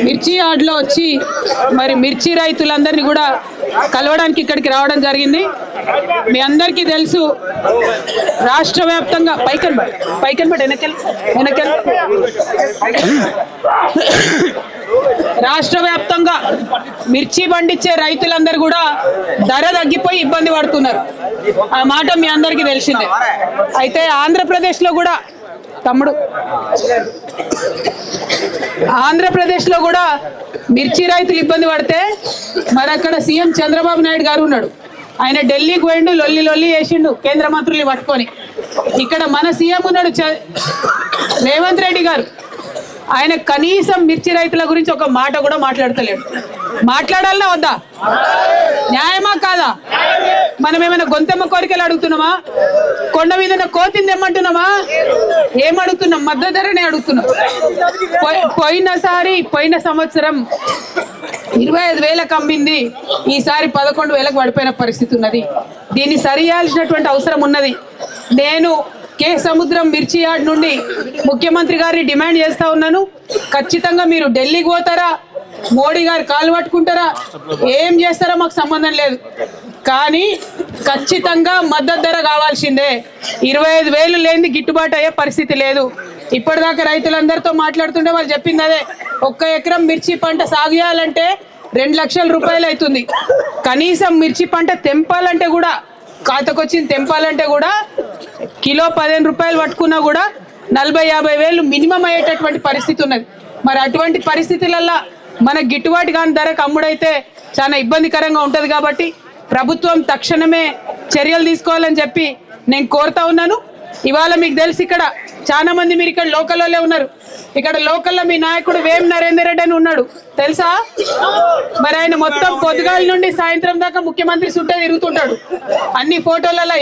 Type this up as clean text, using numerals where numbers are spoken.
మిర్చి యార్డ్లో వచ్చి మరి మిర్చి రైతులందరినీ కూడా కలవడానికి ఇక్కడికి రావడం జరిగింది. మీ అందరికీ తెలుసు రాష్ట్ర వ్యాప్తంగా రాష్ట్ర వ్యాప్తంగా మిర్చి పండించే రైతులందరూ కూడా ధర తగ్గిపోయి ఇబ్బంది పడుతున్నారు. ఆ మాట మీ అందరికీ తెలిసిందే. అయితే ఆంధ్రప్రదేశ్లో కూడా ఆంధ్రప్రదేశ్లో కూడా మిర్చి రైతులు ఇబ్బంది పడితే మరి అక్కడ సీఎం చంద్రబాబు నాయుడు గారు ఉన్నాడు. ఆయన ఢిల్లీకి పోయిండు, లొల్లి చేసిండు కేంద్ర మంత్రుల్ని పట్టుకొని. ఇక్కడ మన సీఎం ఉన్నాడు రేవంత్ రెడ్డి గారు. ఆయన కనీసం మిర్చి రైతుల గురించి ఒక మాట కూడా మాట్లాడతలేడు. మాట్లాడాలనా వద్దా? న్యాయమా కాదా? మనం ఏమైనా గొంతెమ్మ కోరికలు అడుగుతున్నామా? కొండ మీద కోతింది ఏమంటున్నామా? ఏమడుగుతున్నాం? మద్దతు ధరనే అడుగుతున్నాం. పోయిన సంవత్సరం 25,000 అమ్మింది, ఈసారి 11,000 పడిపోయిన పరిస్థితి ఉన్నది. దీన్ని సరియాల్సినటువంటి అవసరం ఉన్నది. నేను కే సముద్రం మిర్చి యార్డ్ నుండి ముఖ్యమంత్రి గారిని డిమాండ్ చేస్తా ఉన్నాను. ఖచ్చితంగా మీరు ఢిల్లీకి పోతారా, మోడీ గారు కాలు పట్టుకుంటారా, ఏం చేస్తారో మాకు సంబంధం లేదు, కానీ ఖచ్చితంగా మద్దతు ధర కావాల్సిందే. 25,000 లేనిది గిట్టుబాటు అయ్యే పరిస్థితి లేదు. ఇప్పటిదాకా రైతులందరితో మాట్లాడుతుంటే వాళ్ళు చెప్పింది అదే. 1 ఎకరం మిర్చి పంట సాగు చేయాలంటే 2 లక్షల రూపాయలు అవుతుంది. కనీసం మిర్చి పంట తెంపాలంటే కూడా, ఖాతాకొచ్చింది తెంపాలంటే కూడా కిలో 15 రూపాయలు పట్టుకున్నా కూడా 40-50 వేలు మినిమం అయ్యేటటువంటి పరిస్థితి ఉన్నది. మరి అటువంటి పరిస్థితులల్లో మన గిట్టుబాటు కాని ధరకు అమ్ముడైతే చాలా ఇబ్బందికరంగా ఉంటుంది. కాబట్టి ప్రభుత్వం తక్షణమే చర్యలు తీసుకోవాలని చెప్పి నేను కోరుతా ఉన్నాను. ఇవాళ మీకు తెలుసు ఇక్కడ చాలా మంది మీరు ఇక్కడ లోకల్లోనే ఉన్నారు. ఇక్కడ లోకల్లో మీ నాయకుడు వేం నరేందర్ రెడ్డి అని ఉన్నాడు, తెలుసా? మరి ఆయన మొత్తం పొద్దుగాల నుండి సాయంత్రం దాకా ముఖ్యమంత్రి చుట్టే తిరుగుతుంటాడు. అన్ని ఫోటోలలో